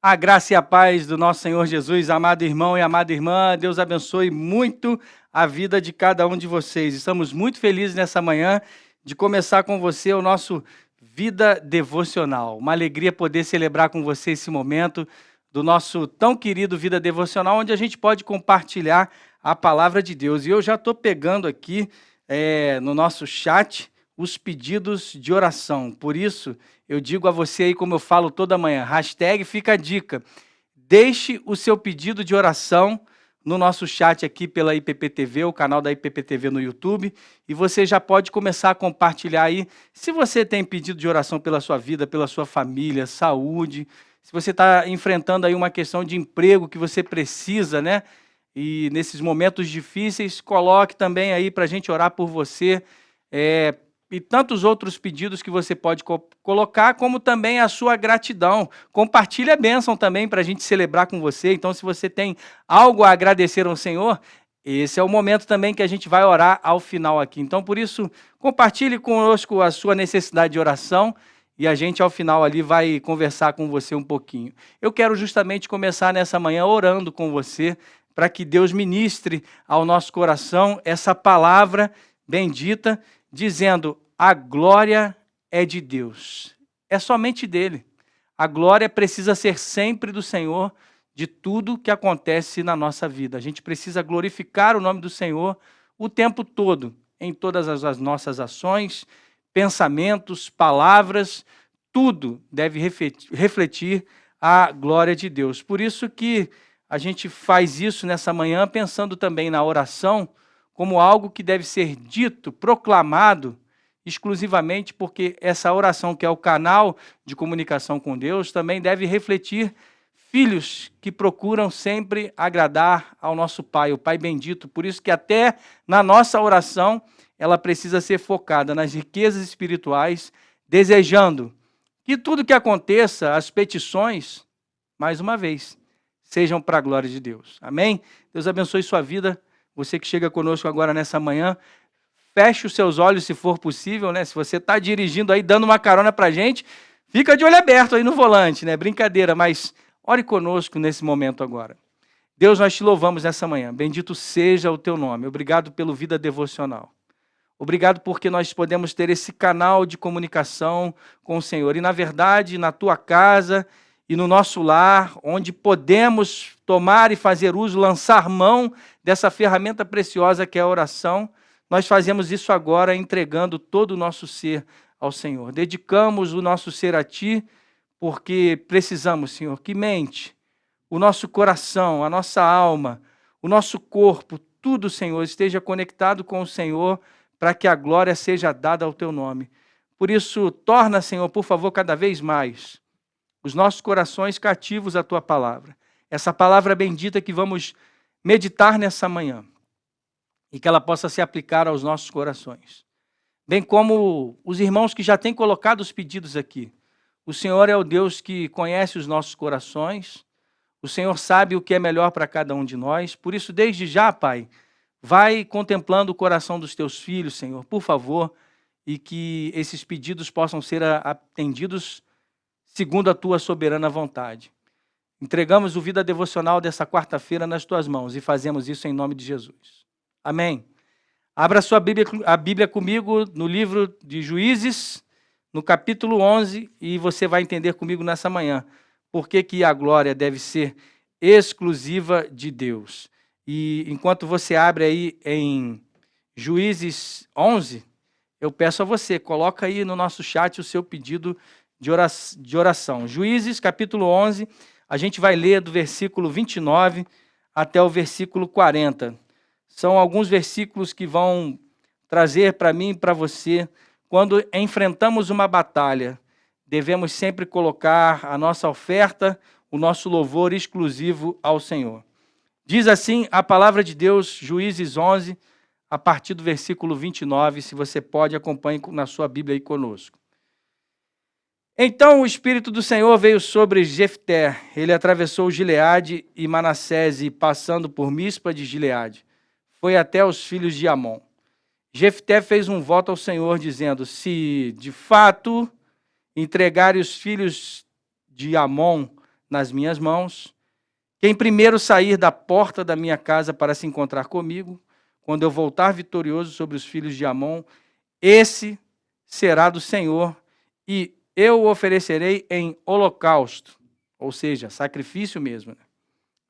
A graça e a paz do nosso Senhor Jesus, amado irmão e amada irmã, Deus abençoe muito a vida de cada um de vocês. Estamos muito felizes nessa manhã de começar com você o nosso Vida Devocional. Uma alegria poder celebrar com você esse momento do nosso tão querido Vida Devocional, onde a gente pode compartilhar a palavra de Deus. E eu já estou pegando aqui no nosso chat os pedidos de oração. Por isso, eu digo a você aí, como eu falo toda manhã, hashtag fica a dica. Deixe o seu pedido de oração no nosso chat aqui pela IPPTV, o canal da IPPTV no YouTube, e você já pode começar a compartilhar aí. Se você tem pedido de oração pela sua vida, pela sua família, saúde, se você está enfrentando aí uma questão de emprego que você precisa, né? E nesses momentos difíceis, coloque também aí para a gente orar por você, e tantos outros pedidos que você pode colocar, como também a sua gratidão. Compartilhe a bênção também para a gente celebrar com você. Então, se você tem algo a agradecer ao Senhor, esse é o momento também que a gente vai orar ao final aqui. Então, por isso, compartilhe conosco a sua necessidade de oração e a gente, ao final ali, vai conversar com você um pouquinho. Eu quero justamente começar nessa manhã orando com você, para que Deus ministre ao nosso coração essa palavra bendita, dizendo: a glória é de Deus, é somente dele. A glória precisa ser sempre do Senhor, de tudo que acontece na nossa vida. A gente precisa glorificar o nome do Senhor o tempo todo, em todas as nossas ações, pensamentos, palavras, tudo deve refletir a glória de Deus. Por isso que a gente faz isso nessa manhã, pensando também na oração, como algo que deve ser dito, proclamado, exclusivamente porque essa oração, que é o canal de comunicação com Deus, também deve refletir filhos que procuram sempre agradar ao nosso Pai, o Pai bendito. Por isso que até na nossa oração, ela precisa ser focada nas riquezas espirituais, desejando que tudo que aconteça, as petições, mais uma vez, sejam para a glória de Deus. Amém? Deus abençoe sua vida. Você que chega conosco agora nessa manhã, feche os seus olhos se for possível, né? Se você está dirigindo aí, dando uma carona para a gente, fica de olho aberto aí no volante, né? Brincadeira, mas ore conosco nesse momento agora. Deus, nós te louvamos nessa manhã. Bendito seja o teu nome. Obrigado pelo Vida Devocional. Obrigado porque nós podemos ter esse canal de comunicação com o Senhor. E, na verdade, na tua casa e no nosso lar, onde podemos tomar e fazer uso, lançar mão dessa ferramenta preciosa que é a oração, nós fazemos isso agora entregando todo o nosso ser ao Senhor. Dedicamos o nosso ser a Ti, porque precisamos, Senhor, que mente, o nosso coração, a nossa alma, o nosso corpo, tudo, Senhor, esteja conectado com o Senhor, para que a glória seja dada ao Teu nome. Por isso, torna, Senhor, por favor, cada vez mais os nossos corações cativos à Tua palavra. Essa palavra bendita que vamos meditar nessa manhã, e que ela possa se aplicar aos nossos corações. Bem como os irmãos que já têm colocado os pedidos aqui. O Senhor é o Deus que conhece os nossos corações, o Senhor sabe o que é melhor para cada um de nós. Por isso, desde já, Pai, vai contemplando o coração dos Teus filhos, Senhor, por favor, e que esses pedidos possam ser atendidos segundo a Tua soberana vontade. Entregamos o Vida Devocional dessa quarta-feira nas Tuas mãos e fazemos isso em nome de Jesus. Amém. Abra a Bíblia comigo no livro de Juízes, no capítulo 11, e você vai entender comigo nessa manhã por que a glória deve ser exclusiva de Deus. E enquanto você abre aí em Juízes 11, eu peço a você, coloca aí no nosso chat o seu pedido de oração. Juízes, capítulo 11, a gente vai ler do versículo 29 até o versículo 40. São alguns versículos que vão trazer para mim e para você, quando enfrentamos uma batalha, devemos sempre colocar a nossa oferta, o nosso louvor exclusivo ao Senhor. Diz assim a palavra de Deus, Juízes 11, a partir do versículo 29, se você pode, acompanhe na sua Bíblia aí conosco. Então o Espírito do Senhor veio sobre Jefté, ele atravessou Gileade e Manassés, e passando por Mispa de Gileade, foi até os filhos de Amon. Jefté fez um voto ao Senhor, dizendo: se de fato entregarem os filhos de Amon nas minhas mãos. Quem primeiro sair da porta da minha casa para se encontrar comigo, quando eu voltar vitorioso sobre os filhos de Amon, esse será do Senhor, e eu o oferecerei em holocausto, ou seja, sacrifício mesmo.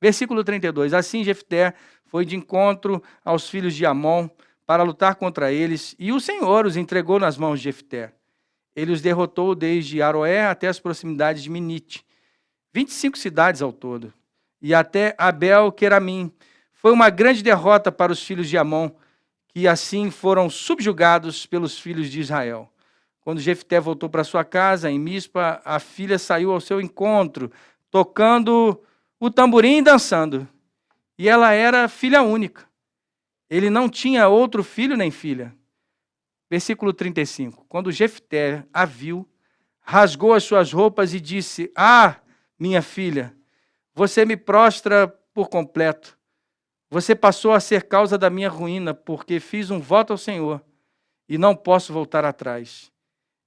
Versículo 32, assim Jefté foi de encontro aos filhos de Amon para lutar contra eles, e o Senhor os entregou nas mãos de Jefté. Ele os derrotou desde Aroé até as proximidades de Minite, 25 cidades ao todo, e até Abel-Queramim. Foi uma grande derrota para os filhos de Amon, que assim foram subjugados pelos filhos de Israel. Quando Jefté voltou para sua casa, em Mispa, a filha saiu ao seu encontro, tocando o tamborim e dançando. E ela era filha única. Ele não tinha outro filho nem filha. Versículo 35. Quando Jefté a viu, rasgou as suas roupas e disse: Ah, minha filha, você me prostra por completo. Você passou a ser causa da minha ruína, porque fiz um voto ao Senhor e não posso voltar atrás.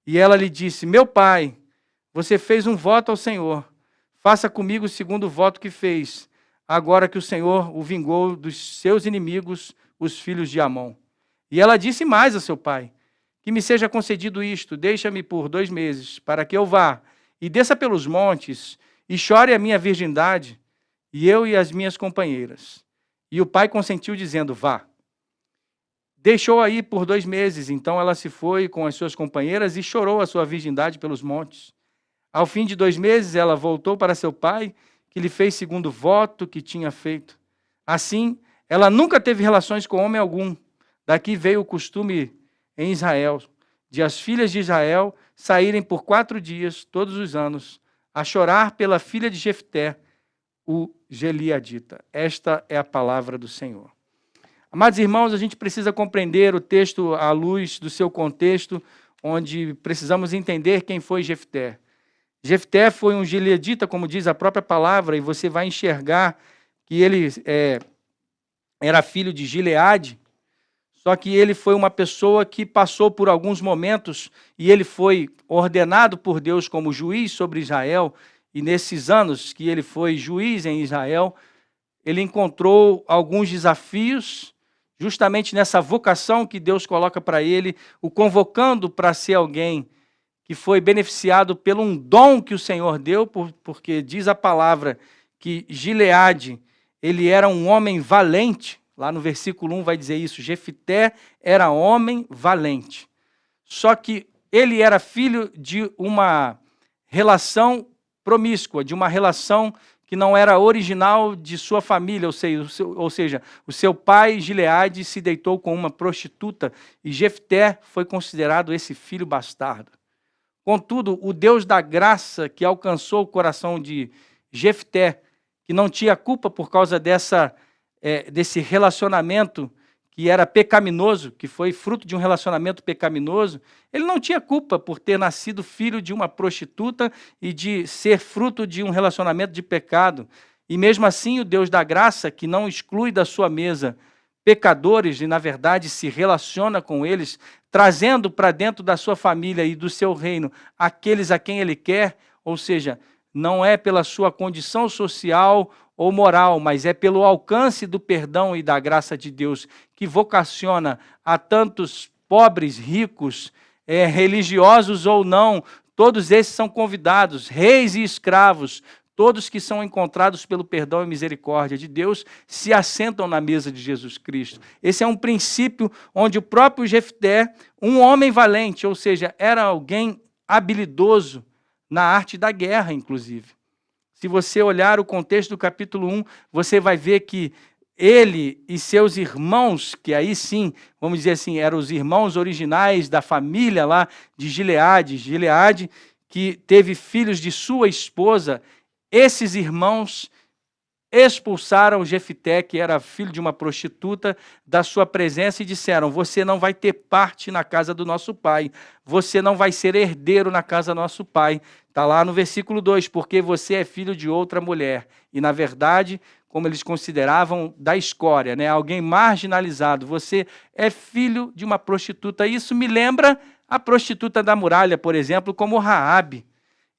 E ela lhe disse: Meu pai, você fez um voto ao Senhor. Faça comigo segundo o voto que fez, agora que o Senhor o vingou dos seus inimigos, os filhos de Amon. E ela disse mais a seu pai: Que me seja concedido isto, deixa-me por 2 meses, para que eu vá e desça pelos montes e chore a minha virgindade, e eu e as minhas companheiras. E o pai consentiu, dizendo: Vá. Deixou-a ir por 2 meses, então ela se foi com as suas companheiras e chorou a sua virgindade pelos montes. Ao fim de 2 meses, ela voltou para seu pai, que lhe fez segundo o voto que tinha feito. Assim, ela nunca teve relações com homem algum. Daqui veio o costume em Israel, de as filhas de Israel saírem por 4 dias, todos os anos, a chorar pela filha de Jefté, o Gileadita. Esta é a palavra do Senhor. Amados irmãos, a gente precisa compreender o texto à luz do seu contexto, onde precisamos entender quem foi Jefté. Jefté foi um gileadita, como diz a própria palavra, e você vai enxergar que ele era filho de Gileade, só que ele foi uma pessoa que passou por alguns momentos, e ele foi ordenado por Deus como juiz sobre Israel, e nesses anos que ele foi juiz em Israel, ele encontrou alguns desafios, justamente nessa vocação que Deus coloca para ele, o convocando para ser alguém que foi beneficiado por um dom que o Senhor deu, porque diz a palavra que Gileade, ele era um homem valente. Lá no versículo 1 vai dizer isso: Jefté era homem valente. Só que ele era filho de uma relação promíscua, de uma relação que não era original de sua família, ou seja, o seu pai, Gileade, se deitou com uma prostituta e Jefté foi considerado esse filho bastardo. Contudo, o Deus da graça que alcançou o coração de Jefté, que não tinha culpa por causa desse relacionamento que era pecaminoso, que foi fruto de um relacionamento pecaminoso, ele não tinha culpa por ter nascido filho de uma prostituta e de ser fruto de um relacionamento de pecado. E mesmo assim, o Deus da graça, que não exclui da sua mesa pecadores e, na verdade, se relaciona com eles, trazendo para dentro da sua família e do seu reino aqueles a quem ele quer, ou seja, não é pela sua condição social ou moral, mas é pelo alcance do perdão e da graça de Deus que vocaciona a tantos pobres, ricos, religiosos ou não, todos esses são convidados, reis e escravos, todos que são encontrados pelo perdão e misericórdia de Deus se assentam na mesa de Jesus Cristo. Esse é um princípio onde o próprio Jefté, um homem valente, ou seja, era alguém habilidoso na arte da guerra, inclusive. Se você olhar o contexto do capítulo 1, você vai ver que ele e seus irmãos, que aí sim, vamos dizer assim, eram os irmãos originais da família lá de Gileade, que teve filhos de sua esposa, esses irmãos expulsaram Jefté, que era filho de uma prostituta, da sua presença e disseram: você não vai ter parte na casa do nosso pai, você não vai ser herdeiro na casa do nosso pai. Está lá no versículo 2, porque você é filho de outra mulher. E, na verdade, como eles consideravam, da escória, né? Alguém marginalizado. Você é filho de uma prostituta. Isso me lembra a prostituta da muralha, por exemplo, como Raabe.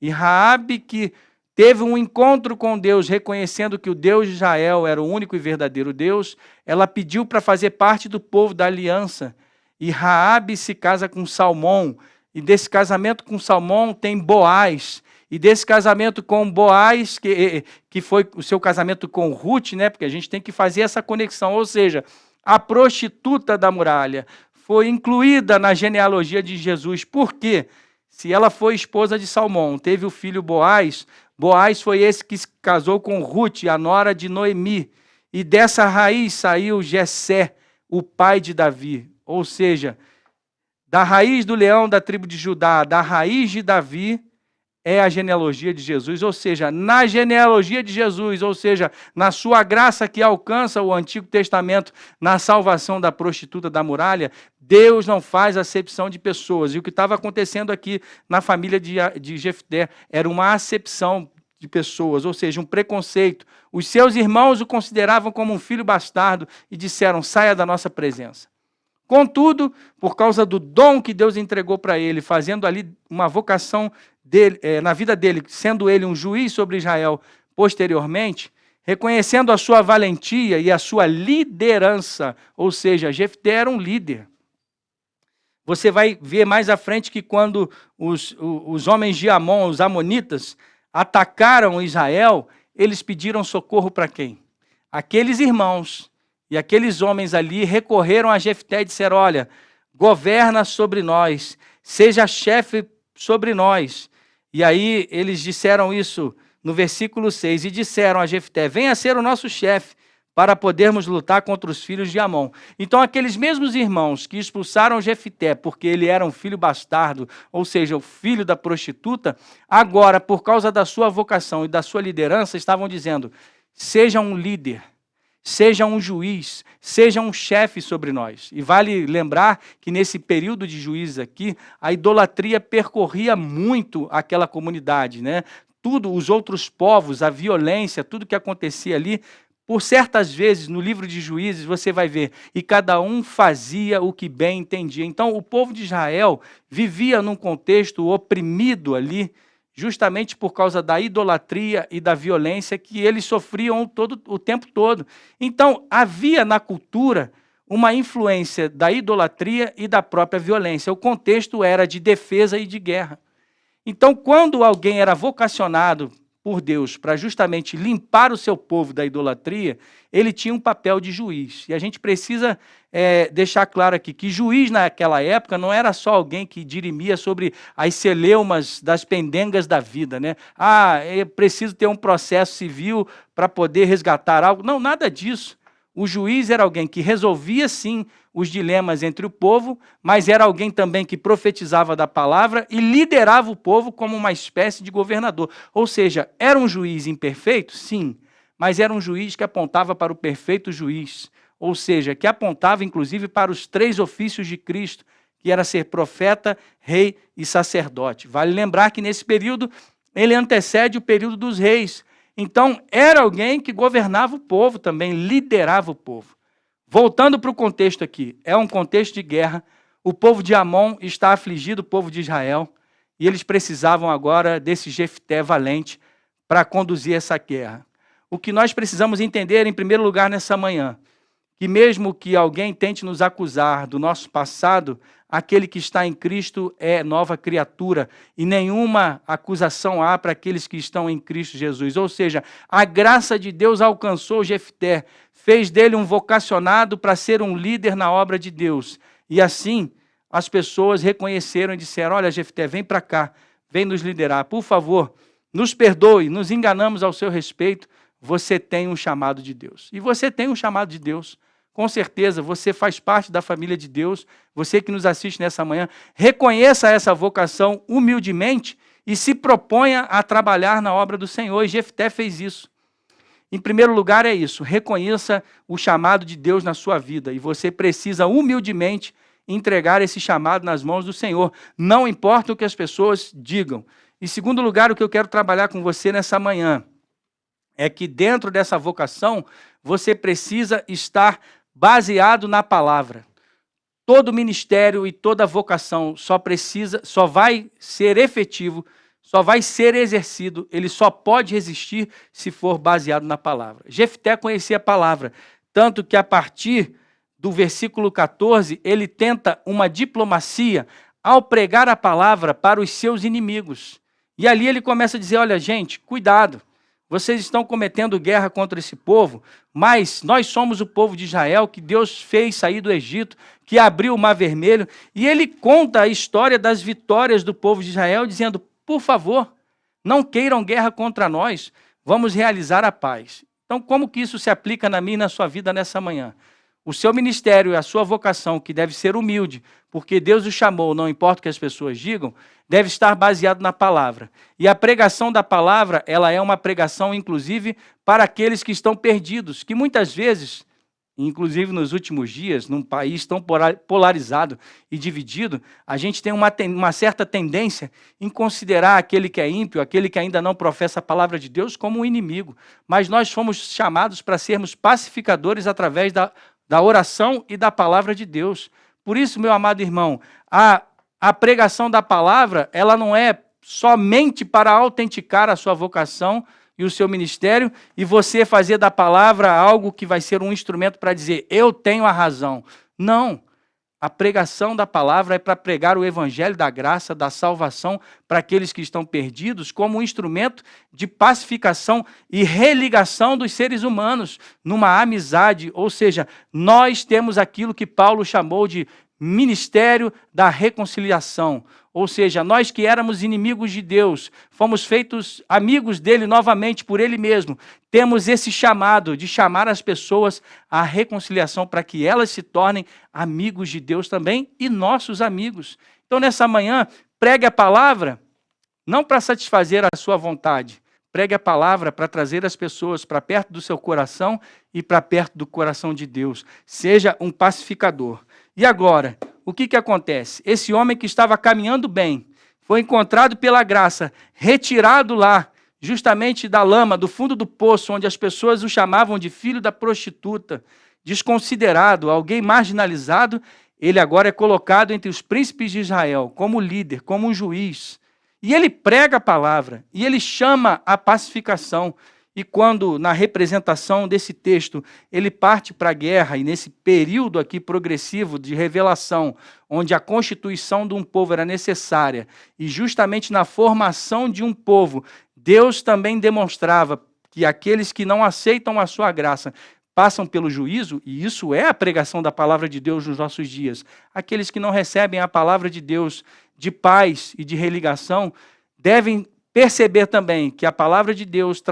E Raabe, que teve um encontro com Deus, reconhecendo que o Deus de Israel era o único e verdadeiro Deus, ela pediu para fazer parte do povo da aliança. E Raabe se casa com Salmão, e desse casamento com Salmão tem Boaz, e desse casamento com Boaz, que foi o seu casamento com Ruth, né? Porque a gente tem que fazer essa conexão, ou seja, a prostituta da muralha foi incluída na genealogia de Jesus. Por quê? Se ela foi esposa de Salmão, teve o filho Boaz, Boaz foi esse que se casou com Ruth, a nora de Noemi, e dessa raiz saiu Jessé, o pai de Davi. Ou seja, da raiz do leão da tribo de Judá, da raiz de Davi, é a genealogia de Jesus. Ou seja, na genealogia de Jesus, ou seja, na sua graça que alcança o Antigo Testamento, na salvação da prostituta da muralha, Deus não faz acepção de pessoas. E o que estava acontecendo aqui na família de Jefté era uma acepção de pessoas, ou seja, um preconceito. Os seus irmãos o consideravam como um filho bastardo e disseram: saia da nossa presença. Contudo, por causa do dom que Deus entregou para ele, fazendo ali uma vocação dele, na vida dele, sendo ele um juiz sobre Israel posteriormente, reconhecendo a sua valentia e a sua liderança, ou seja, Jefté era um líder. Você vai ver mais à frente que quando os homens de Amon, os amonitas, atacaram Israel, eles pediram socorro para quem? Aqueles irmãos e aqueles homens ali recorreram a Jefté e disseram: olha, governa sobre nós, seja chefe sobre nós. E aí eles disseram isso no versículo 6, e disseram a Jefté: venha ser o nosso chefe, para podermos lutar contra os filhos de Amon. Então aqueles mesmos irmãos que expulsaram Jefté, porque ele era um filho bastardo, ou seja, o filho da prostituta, agora, por causa da sua vocação e da sua liderança, estavam dizendo: seja um líder, seja um juiz, seja um chefe sobre nós. E vale lembrar que nesse período de juízes aqui, a idolatria percorria muito aquela comunidade, né? Tudo, os outros povos, a violência, tudo que acontecia ali, por certas vezes, no livro de Juízes, você vai ver, e cada um fazia o que bem entendia. Então, o povo de Israel vivia num contexto oprimido ali, justamente por causa da idolatria e da violência que eles sofriam o tempo todo. Então, havia na cultura uma influência da idolatria e da própria violência. O contexto era de defesa e de guerra. Então, quando alguém era vocacionado por Deus para justamente limpar o seu povo da idolatria, ele tinha um papel de juiz. E a gente precisa deixar claro aqui que juiz naquela época não era só alguém que dirimia sobre as celeumas das pendengas da vida, né? Ah, é preciso ter um processo civil para poder resgatar algo. Não, nada disso. O juiz era alguém que resolvia, sim, os dilemas entre o povo, mas era alguém também que profetizava da palavra e liderava o povo como uma espécie de governador. Ou seja, era um juiz imperfeito? Sim, mas era um juiz que apontava para o perfeito juiz, ou seja, que apontava inclusive para os 3 ofícios de Cristo, que era ser profeta, rei e sacerdote. Vale lembrar que nesse período ele antecede o período dos reis. Então, era alguém que governava o povo também, liderava o povo. Voltando para o contexto aqui, é um contexto de guerra, o povo de Amon está afligido, o povo de Israel, e eles precisavam agora desse Jefté valente para conduzir essa guerra. O que nós precisamos entender, em primeiro lugar, nessa manhã, que mesmo que alguém tente nos acusar do nosso passado, aquele que está em Cristo é nova criatura, e nenhuma acusação há para aqueles que estão em Cristo Jesus. Ou seja, a graça de Deus alcançou Jefté, fez dele um vocacionado para ser um líder na obra de Deus. E assim, as pessoas reconheceram e disseram: olha, Jefté, vem para cá, vem nos liderar, por favor, nos perdoe, nos enganamos ao seu respeito, você tem um chamado de Deus. E você tem um chamado de Deus. Com certeza, você faz parte da família de Deus, você que nos assiste nessa manhã, reconheça essa vocação humildemente e se proponha a trabalhar na obra do Senhor. E Jefté fez isso. Em primeiro lugar é isso, reconheça o chamado de Deus na sua vida e você precisa humildemente entregar esse chamado nas mãos do Senhor, não importa o que as pessoas digam. Em segundo lugar, o que eu quero trabalhar com você nessa manhã é que dentro dessa vocação você precisa estar baseado na palavra. Todo ministério e toda vocação só vai ser efetivo só vai ser exercido, ele só pode resistir se for baseado na palavra. Jefté conhecia a palavra, tanto que a partir do versículo 14, ele tenta uma diplomacia ao pregar a palavra para os seus inimigos. E ali ele começa a dizer, olha gente, cuidado, vocês estão cometendo guerra contra esse povo, mas nós somos o povo de Israel, que Deus fez sair do Egito, que abriu o Mar Vermelho, e ele conta a história das vitórias do povo de Israel, dizendo, por favor, não queiram guerra contra nós, vamos realizar a paz. Então, como que isso se aplica na minha e na sua vida nessa manhã? O seu ministério e a sua vocação, que deve ser humilde, porque Deus o chamou, não importa o que as pessoas digam, deve estar baseado na palavra. E a pregação da palavra, ela é uma pregação, inclusive, para aqueles que estão perdidos, que muitas vezes, inclusive nos últimos dias, num país tão polarizado e dividido, a gente tem uma certa tendência em considerar aquele que é ímpio, aquele que ainda não professa a palavra de Deus, como um inimigo. Mas nós fomos chamados para sermos pacificadores através da oração e da palavra de Deus. Por isso, meu amado irmão, a pregação da palavra, ela não é somente para autenticar a sua vocação e o seu ministério, e você fazer da palavra algo que vai ser um instrumento para dizer, eu tenho a razão. Não. A pregação da palavra é para pregar o evangelho da graça, da salvação para aqueles que estão perdidos, como um instrumento de pacificação e religação dos seres humanos, numa amizade, ou seja, nós temos aquilo que Paulo chamou de ministério da reconciliação, ou seja, nós que éramos inimigos de Deus, fomos feitos amigos dele novamente por ele mesmo, temos esse chamado de chamar as pessoas à reconciliação para que elas se tornem amigos de Deus também e nossos amigos. Então, nessa manhã, pregue a palavra, não para satisfazer a sua vontade, pregue a palavra para trazer as pessoas para perto do seu coração e para perto do coração de Deus. Seja um pacificador. E agora, o que acontece? Esse homem que estava caminhando bem, foi encontrado pela graça, retirado lá, justamente da lama, do fundo do poço, onde as pessoas o chamavam de filho da prostituta, desconsiderado, alguém marginalizado, ele agora é colocado entre os príncipes de Israel, como líder, como um juiz. E ele prega a palavra, e ele chama a pacificação. E quando, na representação desse texto, ele parte para a guerra, e nesse período aqui progressivo de revelação, onde a constituição de um povo era necessária, e justamente na formação de um povo, Deus também demonstrava que aqueles que não aceitam a sua graça passam pelo juízo, e isso é a pregação da palavra de Deus nos nossos dias. Aqueles que não recebem a palavra de Deus de paz e de religação, devem perceber também que a palavra de Deus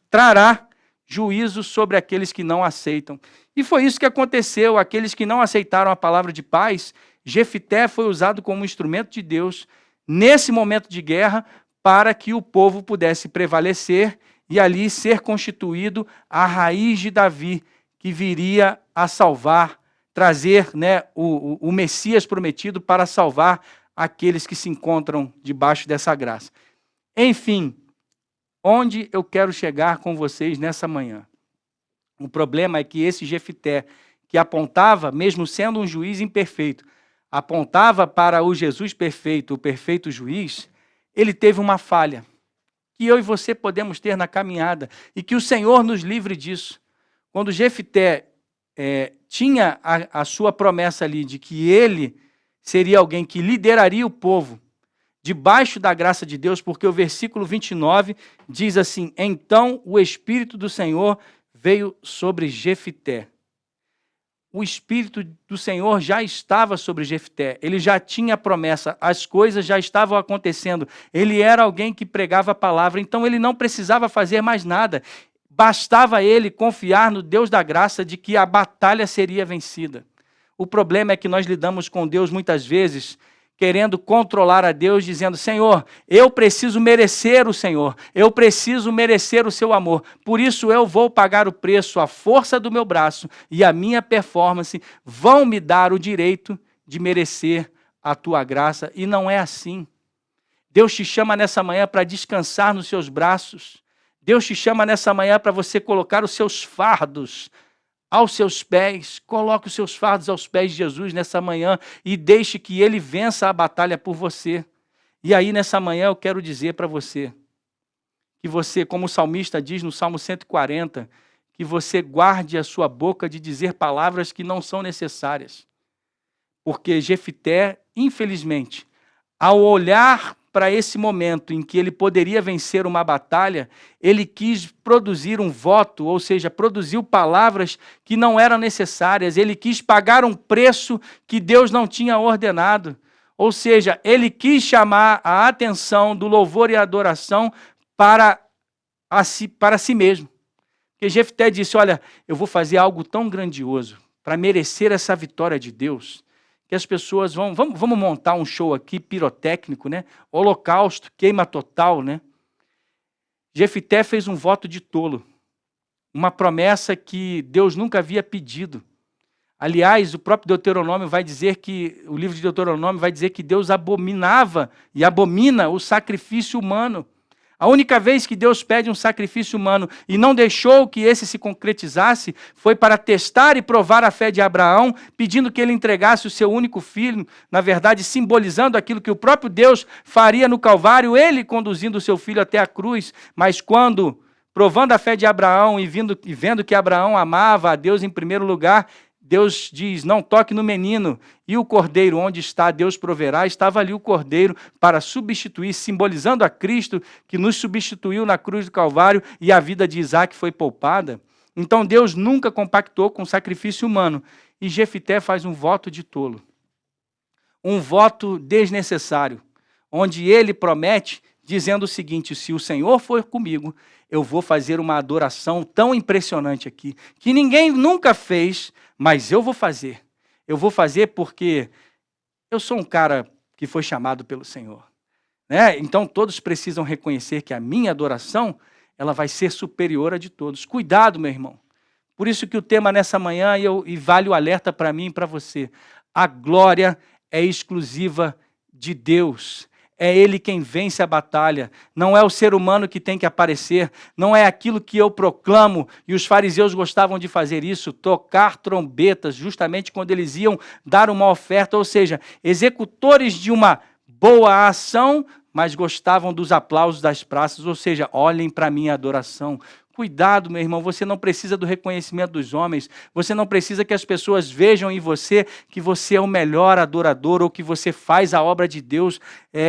trará juízo sobre aqueles que não aceitam. E foi isso que aconteceu, aqueles que não aceitaram a palavra de paz, Jefté foi usado como instrumento de Deus nesse momento de guerra para que o povo pudesse prevalecer e ali ser constituído a raiz de Davi, que viria a salvar, trazer, né, o Messias prometido para salvar aqueles que se encontram debaixo dessa graça. Enfim, onde eu quero chegar com vocês nessa manhã? O problema é que esse Jefté, que apontava, mesmo sendo um juiz imperfeito, apontava para o Jesus perfeito, o perfeito juiz, ele teve uma falha, que eu e você podemos ter na caminhada, e que o Senhor nos livre disso. Quando Jefté tinha a sua promessa ali de que ele seria alguém que lideraria o povo debaixo da graça de Deus, porque o versículo 29 diz assim, então o Espírito do Senhor veio sobre Jefté. O Espírito do Senhor já estava sobre Jefté, ele já tinha a promessa, as coisas já estavam acontecendo, ele era alguém que pregava a palavra, então ele não precisava fazer mais nada, bastava ele confiar no Deus da graça de que a batalha seria vencida. O problema é que nós lidamos com Deus muitas vezes querendo controlar a Deus, dizendo, Senhor, eu preciso merecer o Senhor, eu preciso merecer o seu amor, por isso eu vou pagar o preço, a força do meu braço e a minha performance vão me dar o direito de merecer a tua graça, e não é assim. Deus te chama nessa manhã para descansar nos seus braços, Deus te chama nessa manhã para você colocar os seus fardos aos seus pés, coloque os seus fardos aos pés de Jesus nessa manhã e deixe que Ele vença a batalha por você. E aí, nessa manhã, eu quero dizer para você, que você, como o salmista diz no Salmo 140, que você guarde a sua boca de dizer palavras que não são necessárias. Porque Jefté, infelizmente, ao olhar para esse momento em que ele poderia vencer uma batalha, ele quis produzir um voto, ou seja, produziu palavras que não eram necessárias, ele quis pagar um preço que Deus não tinha ordenado. Ou seja, ele quis chamar a atenção do louvor e adoração para si mesmo. Porque Jefté disse, olha, eu vou fazer algo tão grandioso para merecer essa vitória de Deus, que as pessoas vamos montar um show aqui pirotécnico, né? Holocausto, queima total, né? Jefté fez um voto de tolo, uma promessa que Deus nunca havia pedido. Aliás, o próprio Deuteronômio vai dizer que, o livro de Deuteronômio vai dizer que Deus abominava e abomina o sacrifício humano. A única vez que Deus pede um sacrifício humano e não deixou que esse se concretizasse foi para testar e provar a fé de Abraão, pedindo que ele entregasse o seu único filho, na verdade simbolizando aquilo que o próprio Deus faria no Calvário, ele conduzindo o seu filho até a cruz. Mas quando, provando a fé de Abraão e vendo que Abraão amava a Deus em primeiro lugar, Deus diz, não toque no menino. E o cordeiro, onde está, Deus proverá. Estava ali o cordeiro para substituir, simbolizando a Cristo, que nos substituiu na cruz do Calvário, e a vida de Isaac foi poupada. Então Deus nunca compactou com o sacrifício humano. E Jefté faz um voto de tolo. Um voto desnecessário, onde ele promete, dizendo o seguinte, se o Senhor for comigo, eu vou fazer uma adoração tão impressionante aqui, que ninguém nunca fez, mas eu vou fazer. Eu vou fazer porque eu sou um cara que foi chamado pelo Senhor. Né? Então todos precisam reconhecer que a minha adoração, ela vai ser superior a de todos. Cuidado, meu irmão. Por isso que o tema nessa manhã, e vale o alerta para mim e para você, a glória é exclusiva de Deus. É Ele quem vence a batalha, não é o ser humano que tem que aparecer, não é aquilo que eu proclamo, e os fariseus gostavam de fazer isso, tocar trombetas, justamente quando eles iam dar uma oferta, ou seja, executores de uma boa ação, mas gostavam dos aplausos das praças, ou seja, olhem para a minha adoração. Cuidado, meu irmão, você não precisa do reconhecimento dos homens, você não precisa que as pessoas vejam em você que você é o melhor adorador ou que você faz a obra de Deus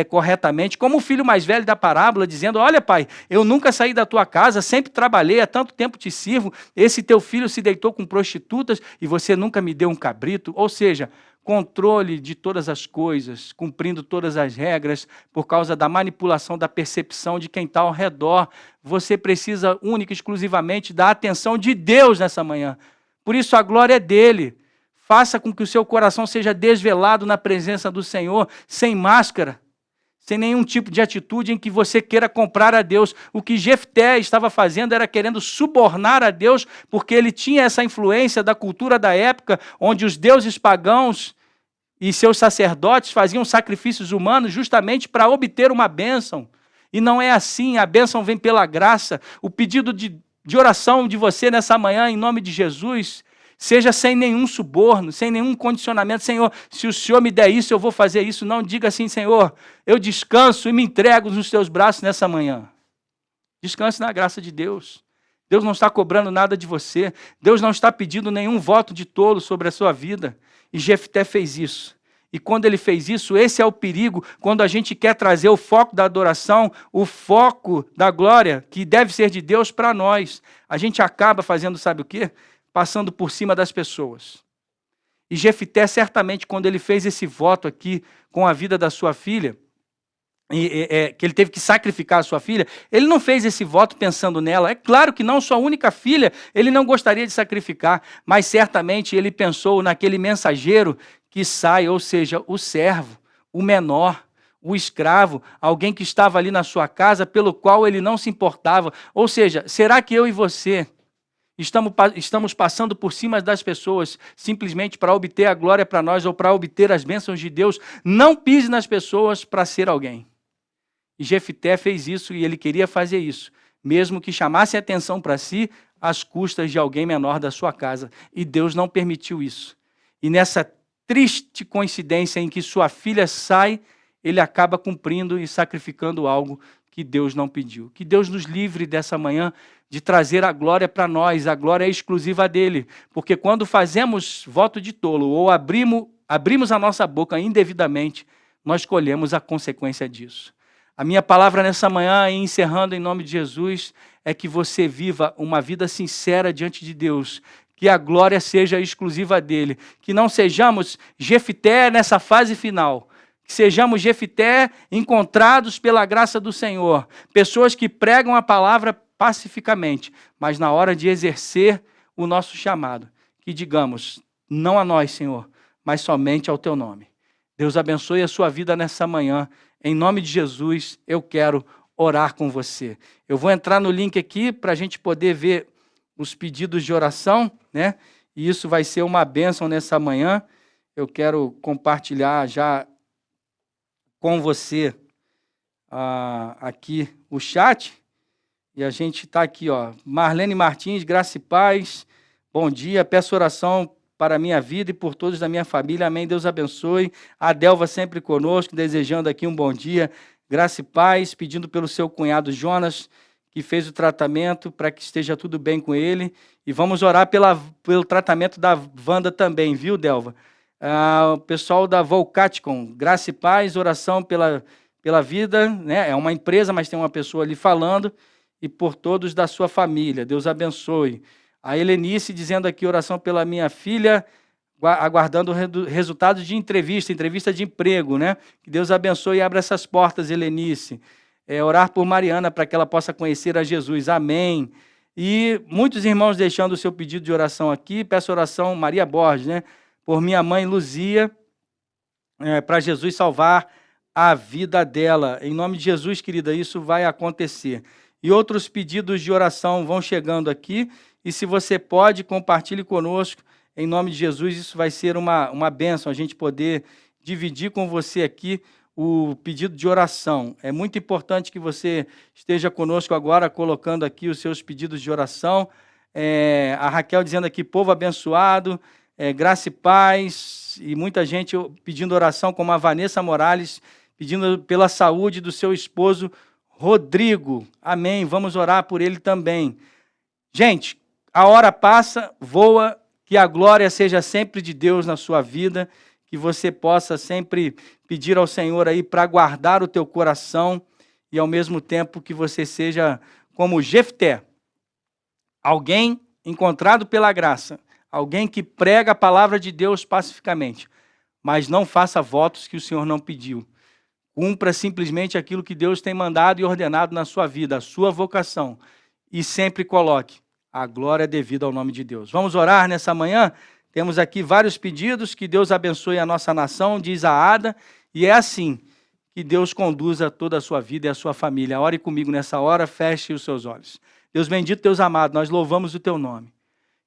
corretamente. Como o filho mais velho da parábola, dizendo, olha pai, eu nunca saí da tua casa, sempre trabalhei, há tanto tempo te sirvo, esse teu filho se deitou com prostitutas e você nunca me deu um cabrito. Ou seja, controle de todas as coisas, cumprindo todas as regras, por causa da manipulação da percepção de quem está ao redor. Você precisa única e exclusivamente da atenção de Deus nessa manhã. Por isso a glória é dele. Faça com que o seu coração seja desvelado na presença do Senhor, sem máscara, sem nenhum tipo de atitude em que você queira comprar a Deus. O que Jefté estava fazendo era querendo subornar a Deus, porque ele tinha essa influência da cultura da época, onde os deuses pagãos e seus sacerdotes faziam sacrifícios humanos justamente para obter uma bênção. E não é assim, a bênção vem pela graça. O pedido de oração de você nessa manhã, em nome de Jesus, seja sem nenhum suborno, sem nenhum condicionamento. Senhor, se o Senhor me der isso, eu vou fazer isso. Não diga assim, Senhor, eu descanso e me entrego nos teus braços nessa manhã. Descanse na graça de Deus. Deus não está cobrando nada de você. Deus não está pedindo nenhum voto de tolo sobre a sua vida. E Jefté fez isso. E quando ele fez isso, esse é o perigo, quando a gente quer trazer o foco da adoração, o foco da glória, que deve ser de Deus para nós. A gente acaba fazendo, sabe o quê? Passando por cima das pessoas. E Jefté, certamente, quando ele fez esse voto aqui com a vida da sua filha, que ele teve que sacrificar a sua filha, ele não fez esse voto pensando nela. É claro que não, sua única filha, ele não gostaria de sacrificar, mas certamente ele pensou naquele mensageiro que sai, ou seja, o servo, o menor, o escravo, alguém que estava ali na sua casa, pelo qual ele não se importava. Ou seja, será que eu e você estamos passando por cima das pessoas simplesmente para obter a glória para nós ou para obter as bênçãos de Deus? Não pise nas pessoas para ser alguém. E Jefté fez isso e ele queria fazer isso, mesmo que chamasse a atenção para si às custas de alguém menor da sua casa. E Deus não permitiu isso. E nessa triste coincidência em que sua filha sai, ele acaba cumprindo e sacrificando algo que Deus não pediu. Que Deus nos livre dessa manhã de trazer a glória para nós, a glória é exclusiva dele, porque quando fazemos voto de tolo ou abrimos a nossa boca indevidamente, nós colhemos a consequência disso. A minha palavra nessa manhã, encerrando em nome de Jesus, é que você viva uma vida sincera diante de Deus, que a glória seja exclusiva dele, que não sejamos Jefté nessa fase final, que sejamos Jefté encontrados pela graça do Senhor, pessoas que pregam a palavra pacificamente, mas na hora de exercer o nosso chamado, que digamos, não a nós, Senhor, mas somente ao teu nome. Deus abençoe a sua vida nessa manhã. Em nome de Jesus, eu quero orar com você. Eu vou entrar no link aqui para a gente poder ver os pedidos de oração, né? E isso vai ser uma bênção nessa manhã. Eu quero compartilhar já com você aqui o chat. E a gente está aqui, ó. Marlene Martins, graça e paz. Bom dia, peço oração para a minha vida e por todos da minha família. Amém, Deus abençoe. A Delva sempre conosco, desejando aqui um bom dia. Graça e paz, pedindo pelo seu cunhado Jonas, que fez o tratamento, para que esteja tudo bem com ele. E vamos orar pelo tratamento da Wanda também, viu, Delva? O pessoal da Volcaticon, graça e paz, oração pela vida, né? É uma empresa, mas tem uma pessoa ali falando, e por todos da sua família. Deus abençoe. A Helenice dizendo aqui, oração pela minha filha, aguardando resultados de entrevista de emprego, né? Que Deus abençoe e abra essas portas, Helenice. Orar por Mariana para que ela possa conhecer a Jesus. Amém. E muitos irmãos deixando o seu pedido de oração aqui. Peço oração, Maria Borges, né? Por minha mãe Luzia, para Jesus salvar a vida dela. Em nome de Jesus, querida, isso vai acontecer. E outros pedidos de oração vão chegando aqui. E se você pode, compartilhe conosco. Em nome de Jesus, isso vai ser uma bênção, a gente poder dividir com você aqui o pedido de oração. É muito importante que você esteja conosco agora, colocando aqui os seus pedidos de oração. A Raquel dizendo aqui, povo abençoado, graça e paz. E muita gente pedindo oração, como a Vanessa Morales, pedindo pela saúde do seu esposo, Rodrigo. Amém, vamos orar por ele também. Gente, a hora passa, voa, que a glória seja sempre de Deus na sua vida, que você possa sempre pedir ao Senhor aí para guardar o teu coração e ao mesmo tempo que você seja como Jefté, alguém encontrado pela graça, alguém que prega a palavra de Deus pacificamente, mas não faça votos que o Senhor não pediu. Cumpra simplesmente aquilo que Deus tem mandado e ordenado na sua vida, a sua vocação, e sempre coloque a glória devida ao nome de Deus. Vamos orar nessa manhã? Temos aqui vários pedidos, que Deus abençoe a nossa nação, diz a Ada, e é assim que Deus conduza toda a sua vida e a sua família. Ore comigo nessa hora, feche os seus olhos. Deus bendito, Deus amado, nós louvamos o teu nome.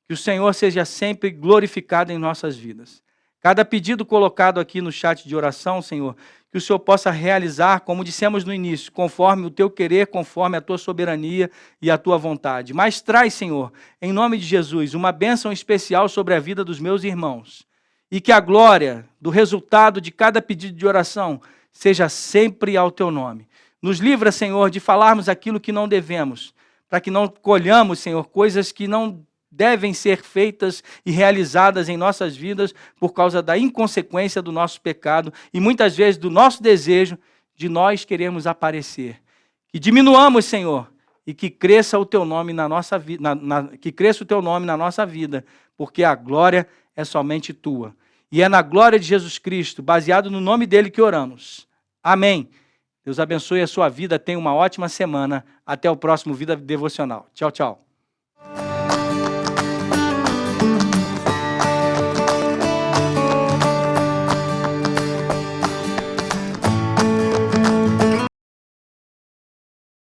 Que o Senhor seja sempre glorificado em nossas vidas. Cada pedido colocado aqui no chat de oração, Senhor, que o Senhor possa realizar, como dissemos no início, conforme o teu querer, conforme a tua soberania e a tua vontade. Mas traz, Senhor, em nome de Jesus, uma bênção especial sobre a vida dos meus irmãos. E que a glória do resultado de cada pedido de oração seja sempre ao teu nome. Nos livra, Senhor, de falarmos aquilo que não devemos, para que não colhamos, Senhor, coisas que não devem ser feitas e realizadas em nossas vidas por causa da inconsequência do nosso pecado e muitas vezes do nosso desejo de nós querermos aparecer. Que diminuamos, Senhor, e que cresça o teu nome na nossa vida, que cresça o teu nome na nossa vida, porque a glória é somente tua. E é na glória de Jesus Cristo, baseado no nome dele que oramos. Amém. Deus abençoe a sua vida, tenha uma ótima semana. Até o próximo Vida Devocional. Tchau, tchau.